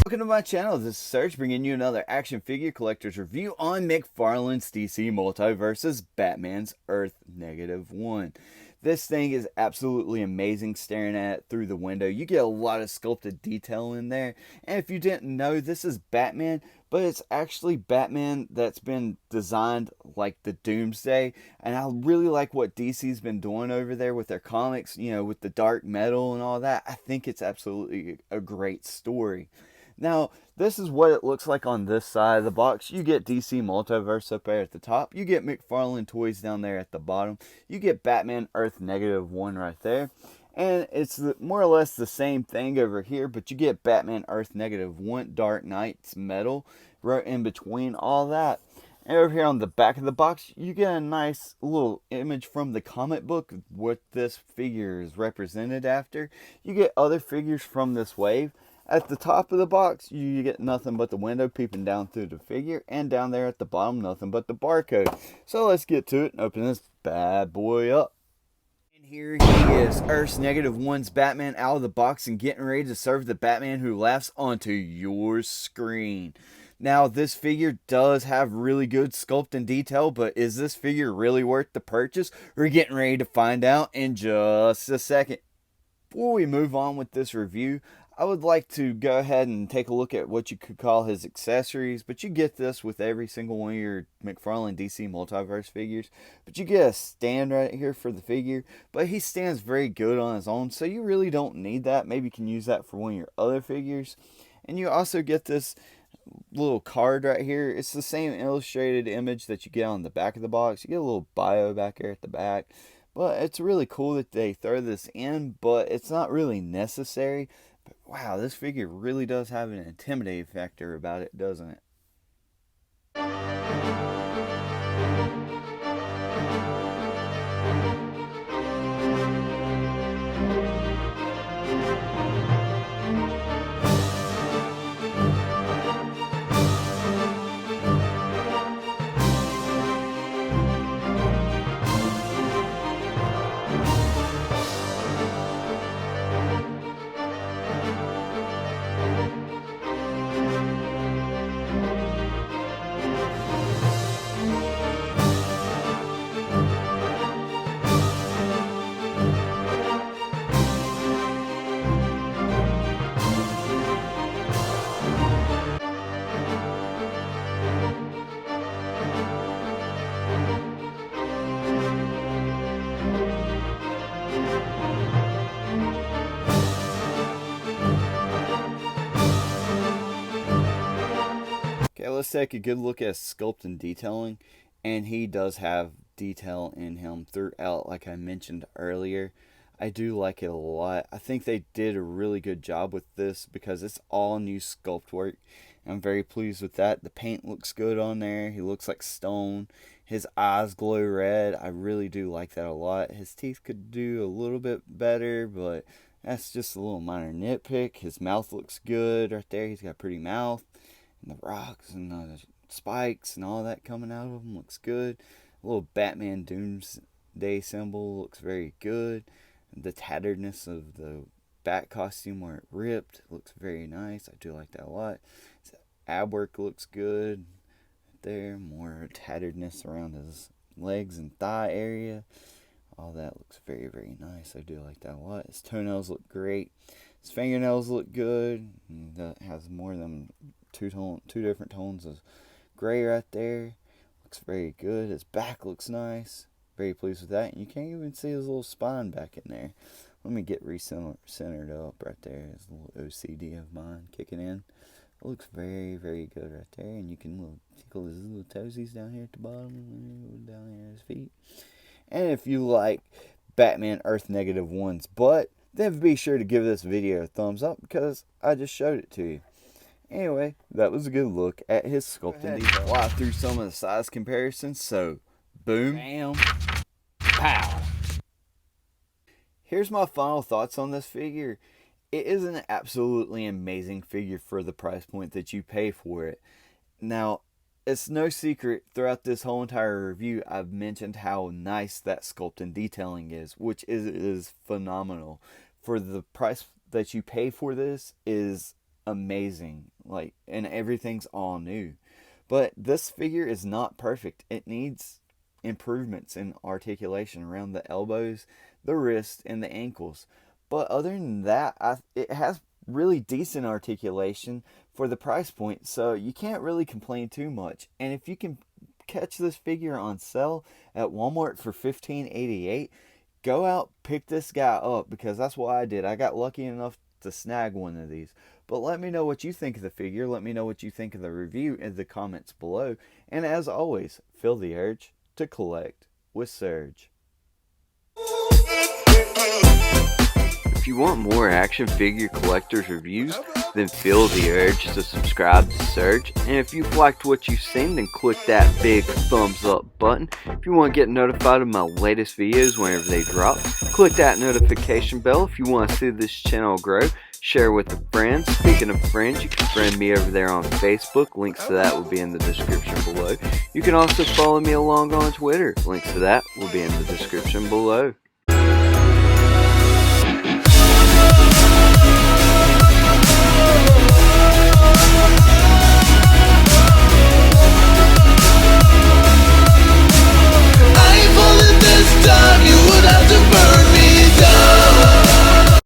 Welcome to my channel. This is Serge bringing you another action figure collector's review on McFarlane's DC Multiverse's Batman's Earth -1. This thing is absolutely amazing staring at it through the window. You get a lot of sculpted detail in there. And if you didn't know, this is Batman, but it's actually Batman that's been designed like the Doomsday. And I really like what DC's been doing over there with their comics, you know, with the dark metal and all that. I think it's absolutely a great story. Now, this is what it looks like on this side of the box. You get DC Multiverse up there at the top. You get McFarlane Toys down there at the bottom. You get Batman Earth -1 right there. And it's more or less the same thing over here, but you get Batman Earth -1 Dark Knight's metal right in between all that. And over here on the back of the box, you get a nice little image from the comic book, what this figure is represented after. You get other figures from this wave. At the top of the box, you get nothing but the window peeping down through the figure, and down there at the bottom, nothing but the barcode. So let's get to it and open this bad boy up. And here he is, Earth's -1's Batman out of the box and getting ready to serve the Batman who laughs onto your screen. Now, this figure does have really good sculpt and detail, but is this figure really worth the purchase? We're getting ready to find out in just a second. Before we move on with this review, I would like to go ahead and take a look at what you could call his accessories, but you get this with every single one of your McFarlane DC Multiverse figures. But you get a stand right here for the figure, but he stands very good on his own, so you really don't need that. Maybe you can use that for one of your other figures. And you also get this little card right here. It's the same illustrated image that you get on the back of the box. You get a little bio back here at the back. But it's really cool that they throw this in, but it's not really necessary. But wow, this figure really does have an intimidating factor about it, doesn't it? Okay, let's take a good look at sculpt and detailing. And he does have detail in him throughout, like I mentioned earlier. I do like it a lot. I think they did a really good job with this because it's all new sculpt work. I'm very pleased with that. The paint looks good on there. He looks like stone. His eyes glow red. I really do like that a lot. His teeth could do a little bit better, but that's just a little minor nitpick. His mouth looks good right there. He's got a pretty mouth. And the rocks and the spikes and all that coming out of him looks good. A little Batman Doomsday symbol looks very good. The tatteredness of the bat costume where it ripped looks very nice. I do like that a lot. His ab work looks good there. More tatteredness around his legs and thigh area. All that looks very, very nice. I do like that a lot. His toenails look great. His fingernails look good. That has more than two different tones of gray right there. Looks very good. His back looks nice. Very pleased with that. And you can't even see his little spine back in there. Let me get centered up right there. His little OCD of mine kicking in. It looks very, very good right there. And you can tickle his little toesies down here at the bottom, down here at his feet. And if you like Batman Earth -1's butt, then be sure to give this video a thumbs up because I just showed it to you. Anyway, that was a good look at his sculpting. Fly through some of the size comparisons. So, boom, bam, pow. Here's my final thoughts on this figure. It is an absolutely amazing figure for the price point that you pay for it. Now, it's no secret throughout this whole entire review I've mentioned how nice that sculpt and detailing is, which is phenomenal. For the price that you pay for this is amazing. and everything's all new. But this figure is not perfect. It needs improvements in articulation around the elbows, the wrists, and the ankles. But other than that, it has really decent articulation for the price point, so you can't really complain too much. And if you can catch this figure on sale at Walmart for $15.88, go out, pick this guy up, because that's what I did. I got lucky enough to snag one of these. But let me know what you think of the figure. Let me know what you think of the review in the comments below. And as always, feel the urge to collect with Surge. If you want more action figure collectors reviews, then feel the urge to subscribe to Surge. And if you've liked what you've seen, then click that big thumbs up button. If you want to get notified of my latest videos whenever they drop, click that notification bell. If you want to see this channel grow, share with a friend. Speaking of friends, you can friend me over there on Facebook. Links to that will be in the description below. You can also follow me along on Twitter. Links to that will be in the description below.